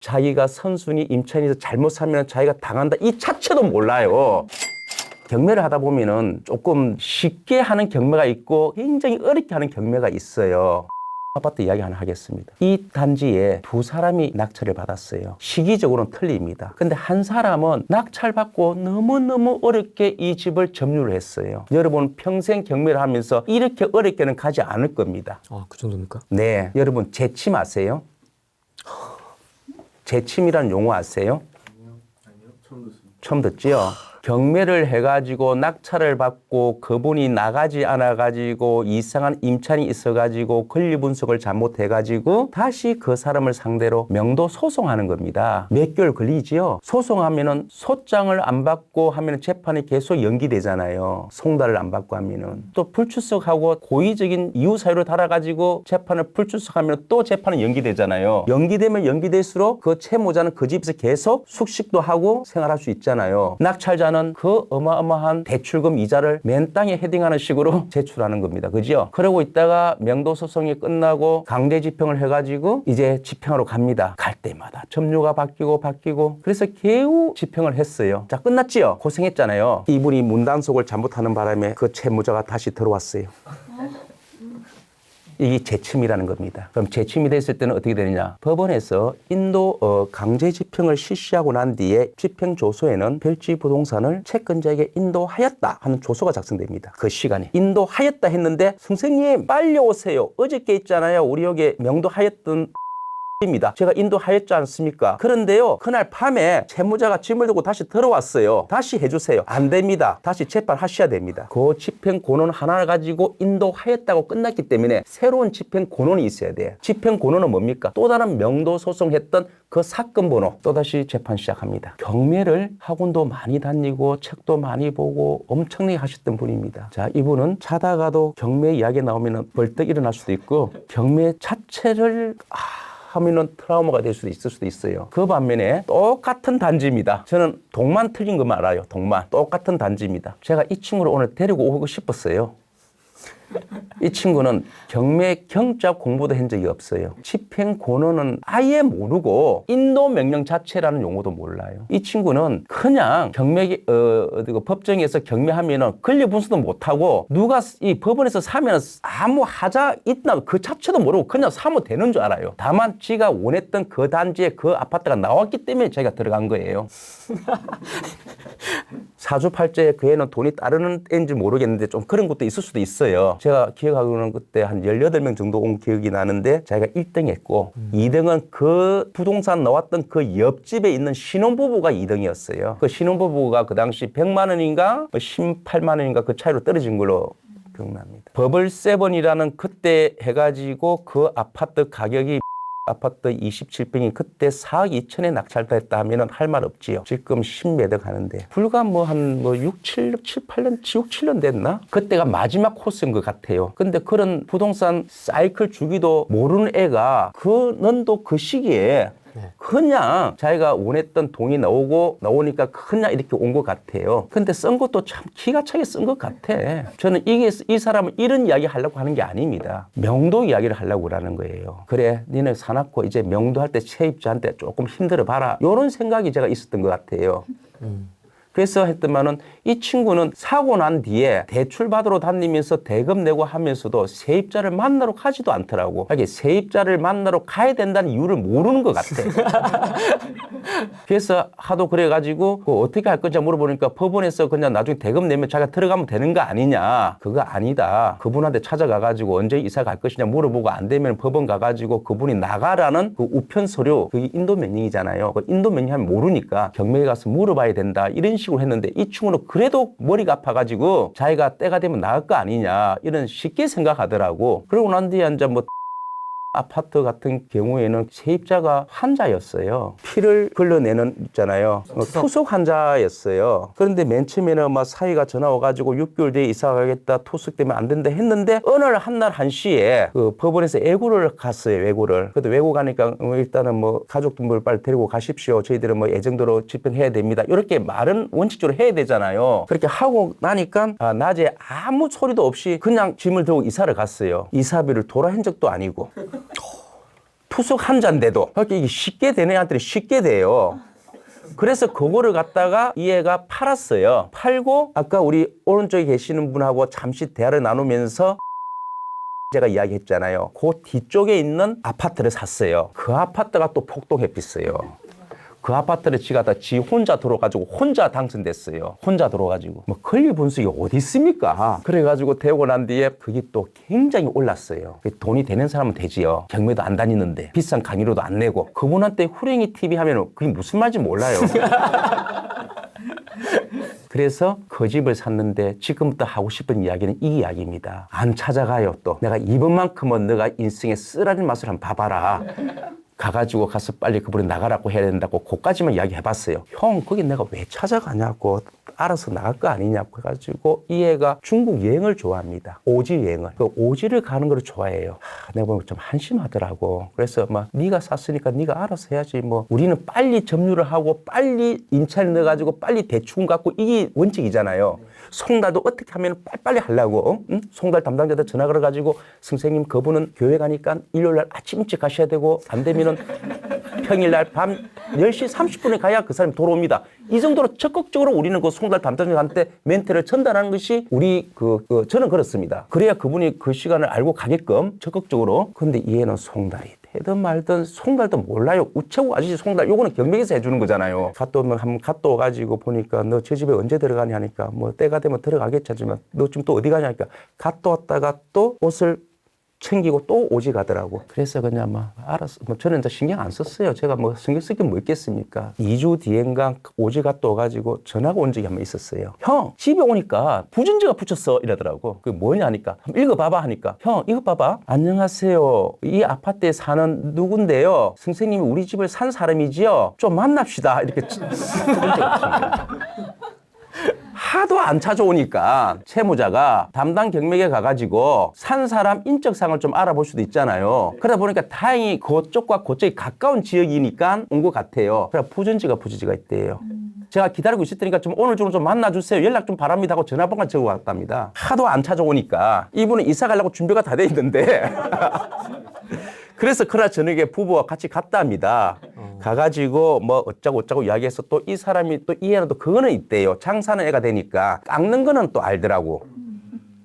자기가 선순위 임차인에서 잘못 살면 자기가 당한다 이 자체도 몰라요. 경매를 하다 보면은 조금 쉽게 하는 경매가 있고 굉장히 어렵게 하는 경매가 있어요. 아파트 이야기 하나 하겠습니다. 이 단지에 두 사람이 낙찰을 받았어요. 시기적으로는 틀립니다. 근데 한 사람은 낙찰받고 너무너무 어렵게 이 집을 점유를 했어요. 여러분 평생 경매를 하면서 이렇게 어렵게는 가지 않을 겁니다. 아, 그 정도입니까? 네. 여러분 재침 아세요? 재침이라는 용어 아세요? 아니요, 처음 듣습니다. 처음 듣지요? 경매를 해가지고 낙찰을 받고 그분이 나가지 않아가지고 이상한 임차인이 있어가지고 권리 분석을 잘못해가지고 다시 그 사람을 상대로 명도 소송하는 겁니다. 몇 개월 걸리지요? 소송하면은 소장을 안 받고 하면은 재판이 계속 연기되잖아요. 송달을 안 받고 하면은 또 불출석하고 고의적인 이유 사유를 달아가지고 재판을 불출석하면 또 재판은 연기되잖아요. 연기되면 연기될수록 그 채무자는 그 집에서 계속 숙식도 하고 생활할 수 있잖아요. 낙찰자는 그 어마어마한 대출금 이자를 맨 땅에 헤딩하는 식으로 제출하는 겁니다. 그죠? 그러고 있다가 명도소송이 끝나고 강제 집행을 해가지고 이제 집행하러 갑니다. 갈 때마다 점유가 바뀌고 그래서 겨우 집행을 했어요. 자, 끝났지요? 고생했잖아요. 이분이 문단속을 잘못하는 바람에 그 채무자가 다시 들어왔어요. 이게 재침이라는 겁니다. 그럼 재침이 됐을 때는 어떻게 되느냐? 법원에서 인도 강제 집행을 실시하고 난 뒤에 집행 조서에는 별지 부동산을 채권자에게 인도하였다 하는 조서가 작성됩니다. 그 시간에 인도하였다 했는데 선생님 빨리 오세요. 어저께 있잖아요. 우리 여기 명도하였던 입니다. 제가 인도하였지 않습니까? 그런데요, 그날 밤에 채무자가 짐을 들고 다시 들어왔어요. 다시 해주세요. 안 됩니다. 다시 재판하셔야 됩니다. 그 집행 권한 하나를 가지고 인도하였다고 끝났기 때문에 새로운 집행 권한이 있어야 돼요. 집행 권한은 뭡니까? 또 다른 명도 소송했던 그 사건 번호 또다시 재판 시작합니다. 경매를 학원도 많이 다니고 책도 많이 보고 엄청나게 하셨던 분입니다. 자, 이분은 자다가도 경매 이야기 나오면 벌떡 일어날 수도 있고 경매 자체를 하면은 트라우마가 될 수도 있을 수도 있어요. 그 반면에 똑같은 단지입니다. 저는 동만 틀린 것만 알아요. 동만. 똑같은 단지입니다. 제가 이 친구를 오늘 데리고 오고 싶었어요. 이 친구는 경매 경자 공부도 한 적이 없어요. 집행 권한은 아예 모르고 인도 명령 자체라는 용어도 몰라요. 이 친구는 그냥 경매 법정에서 경매하면은 권리 분석도 못하고 누가 이 법원에서 사면 아무 하자 있나 그 자체도 모르고 그냥 사면 되는 줄 알아요. 다만 지가 원했던 그 단지에 그 아파트가 나왔기 때문에 제가 들어간 거예요. 사주팔자에 그 애는 돈이 따르는 애인지 모르겠는데 좀 그런 것도 있을 수도 있어요. 제가 기억하고는 그때 한 18명 정도 온 기억이 나는데 자기가 1등 했고 2등은 그 부동산 나왔던 그 옆집에 있는 신혼부부가 2등이었어요. 그 신혼부부가 그 당시 100만 원인가 18만 원인가 그 차이로 떨어진 걸로 기억납니다. 버블7이라는 그때 해가지고 그 아파트 가격이 아파트 27평이 그때 4억 2천에 낙찰됐다 하면은 할 말 없지요. 지금 10매덕 하는데 불과 뭐 한 6, 7, 8년, 6, 7년 됐나? 그때가 마지막 코스인 것 같아요. 근데 그런 부동산 사이클 주기도 모르는 애가 그는 또 그 시기에 그냥 자기가 원했던 돈이 나오니까 그냥 이렇게 온 것 같아요. 근데 쓴 것도 참 기가 차게 쓴 것 같아. 저는 이 사람은 이런 이야기 하려고 하는 게 아닙니다. 명도 이야기를 하려고 그러는 거예요. 그래, 니네 사놨고 이제 명도할 때 세입자한테 조금 힘들어 봐라. 이런 생각이 제가 있었던 것 같아요. 그래서 했더만은 이 친구는 사고 난 뒤에 대출 받으러 다니면서 대금 내고 하면서도 세입자를 만나러 가지도 않더라고. 이게 세입자를 만나러 가야 된다는 이유를 모르는 것 같아. 그래서 하도 그래가지고 어떻게 할 건지 물어보니까 법원에서 그냥 나중에 대금 내면 자기가 들어가면 되는 거 아니냐. 그거 아니다. 그분한테 찾아가가지고 언제 이사 갈 것이냐 물어보고 안 되면 법원 가가지고 그분이 나가라는 그 우편 서류, 그게 인도 명령이잖아요. 그 인도 명령하면 모르니까 경매에 가서 물어봐야 된다. 이런 식으로 했는데 이 친구는 그래도 머리가 아파가지고 자기가 때가 되면 나을 거 아니냐 이런 쉽게 생각하더라고. 그러고 난 뒤에 이제 뭐 아파트 같은 경우에는 세입자가 환자였어요. 피를 걸러내는 있잖아요. 투숙 환자였어요. 그런데 맨 처음에는 막 사위가 전화 와가지고 6개월 뒤에 이사 가겠다, 투숙되면 안 된다 했는데 어느 한날 한시에 그 법원에서 애고를 갔어요. 외고를. 그래도 외고 가니까 일단은 뭐 가족분들 빨리 데리고 가십시오. 저희들은 뭐 예정대로 집행해야 됩니다. 이렇게 말은 원칙적으로 해야 되잖아요. 그렇게 하고 나니까 낮에 아무 소리도 없이 그냥 짐을 들고 이사를 갔어요. 이사비를 돌아 한 적도 아니고. 투석 한자인데도 이게 쉽게 되는 애한테는 쉽게 돼요. 그래서 그거를 갖다가 이 애가 팔았어요. 팔고 아까 우리 오른쪽에 계시는 분하고 잠시 대화를 나누면서 제가 이야기했잖아요. 그 뒤쪽에 있는 아파트를 샀어요. 그 아파트가 또 폭동했겠어요. 그 아파트를 지 혼자 들어가지고 혼자 당선됐어요. 혼자 들어가지고. 뭐 권리 분수가 어디 있습니까? 그래가지고 되고 난 뒤에 그게 또 굉장히 올랐어요. 돈이 되는 사람은 되지요. 경매도 안 다니는데 비싼 강의료도 안 내고 그분한테 후랭이 TV 하면 그게 무슨 말인지 몰라요. 그래서 그 집을 샀는데 지금부터 하고 싶은 이야기는 이 이야기입니다. 안 찾아가요 또. 내가 이번만큼은 너가 인생의 쓰라린 맛을 한번 봐봐라. 가가지고 가서 빨리 그분이 나가라고 해야 된다고 그까지만 이야기해봤어요. 형 거기 내가 왜 찾아가냐고 알아서 나갈 거 아니냐고 해가지고 이 애가 중국 여행을 좋아합니다. 오지 여행을. 그 오지를 가는 걸 좋아해요. 내가 보면 좀 한심하더라고. 그래서 막 네가 샀으니까 네가 알아서 해야지 뭐 우리는 빨리 점유를 하고 빨리 인차를 넣어가지고 빨리 대충 갖고 이게 원칙이잖아요. 송달도 어떻게 하면 빨리빨리 하려고 응? 송달 담당자한테 전화 걸어가지고 선생님 그분은 교회 가니까 일요일날 아침 일찍 가셔야 되고 안 되면은 평일날 밤 10시 30분에 가야 그 사람이 돌아옵니다. 이 정도로 적극적으로 우리는 그 송달 담당자한테 멘트를 전달하는 것이 우리 저는 그렇습니다. 그래야 그분이 그 시간을 알고 가게끔 적극적으로. 근데 얘는 송달이 되든 말든 송달도 몰라요. 우체국 아저씨 송달 요거는 경매에서 해주는 거잖아요. 갔다 오면 한번 갔다 와가지고 보니까 너 저 집에 언제 들어가냐 하니까 뭐 때가 되면 들어가겠지 하지만 너 지금 또 어디 가냐 하니까 갔다 왔다가 또 옷을 챙기고 또 오지 가더라고. 그래서 그냥 막 알았어. 뭐 저는 이제 신경 안 썼어요. 제가 뭐 신경 쓸 게 뭐 있겠습니까? 2주 뒤엔가 오지 갔다 와가지고 전화가 온 적이 한 번 있었어요. 형 집에 오니까 부전지가 붙였어 이러더라고. 그게 뭐냐 하니까 한번 읽어봐봐 하니까 형 이거 봐봐. 안녕하세요. 이 아파트에 사는 누군데요. 선생님이 우리 집을 산 사람이지요. 좀 만납시다. 이렇게 하도 안 찾아오니까 채무자가 담당 경매에 가가지고 산 사람 인적상을 좀 알아볼 수도 있잖아요. 그러다 보니까 다행히 그쪽과 그쪽이 가까운 지역이니까 온 것 같아요. 그래 부전지가 있대요. 제가 기다리고 있을 테니까 좀 오늘 좀 만나주세요. 연락 좀 바랍니다 하고 전화번호 적어 왔답니다. 하도 안 찾아오니까 이분은 이사 가려고 준비가 다 돼 있는데 그래서 그날 저녁에 부부와 같이 갔다 합니다. 가가지고 뭐 어쩌고 이야기해서 또 이 사람이 또 이 애는 또 그거는 있대요. 장사는 애가 되니까 깎는 거는 또 알더라고.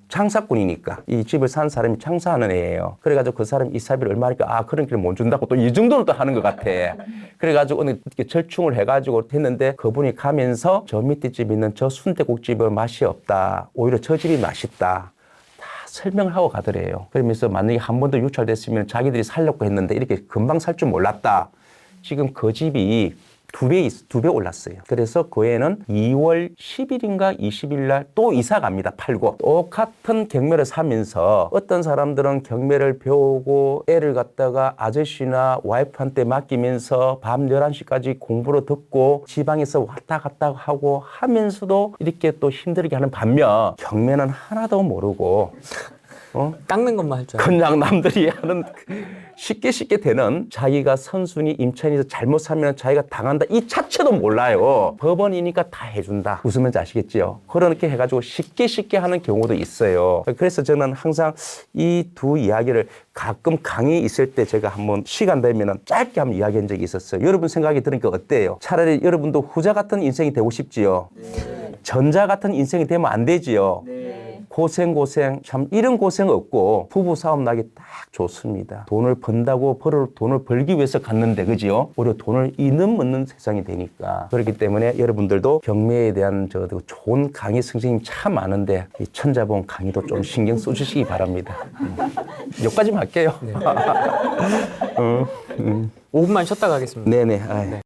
장사꾼이니까 이 집을 산 사람이 장사하는 애예요. 그래가지고 그 사람이 이사비를 얼마니까 아 그런 길을 못 준다고 또 이 정도는 또 하는 것 같아. 그래가지고 오늘 이렇게 절충을 해가지고 했는데 그분이 가면서 저 밑에 집 있는 저 순대국집은 맛이 없다. 오히려 저 집이 맛있다. 설명을 하고 가더래요. 그러면서 만약에 한 번 더 유찰됐으면 자기들이 살려고 했는데 이렇게 금방 살 줄 몰랐다. 지금 그 집이 두 배 올랐어요. 그래서 그 애는 2월 10일인가 20일 날 또 이사 갑니다. 팔고. 똑같은 경매를 사면서 어떤 사람들은 경매를 배우고 애를 갖다가 아저씨나 와이프한테 맡기면서 밤 11시까지 공부를 듣고 지방에서 왔다 갔다 하고 하면서도 이렇게 또 힘들게 하는 반면 경매는 하나도 모르고 깎는 것만 할 줄 알아요. 그냥 남들이 하는 쉽게 되는 자기가 선순위 임차인에서 잘못 사면 자기가 당한다 이 자체도 몰라요. 법원이니까 다 해준다. 웃으면서 아시겠지요? 그렇게 해가지고 쉽게 하는 경우도 있어요. 그래서 저는 항상 이 두 이야기를 가끔 강의 있을 때 제가 한번 시간 되면 짧게 한번 이야기한 적이 있었어요. 여러분 생각이 들으니까 어때요? 차라리 여러분도 후자 같은 인생이 되고 싶지요? 네. 전자 같은 인생이 되면 안 되지요? 네. 고생 참 이런 고생 없고 부부싸움 나기 딱 좋습니다. 돈을 번다고 돈을 벌기 위해서 갔는데 그지요? 오히려 돈을 잃는 먹는 세상이 되니까. 그렇기 때문에 여러분들도 경매에 대한 좋은 강의 선생님 참 많은데 이 천자본 강의도 좀 신경 써주시기 바랍니다. 여기까지만 할게요. 네. 5분만 쉬었다 가겠습니다. 네네.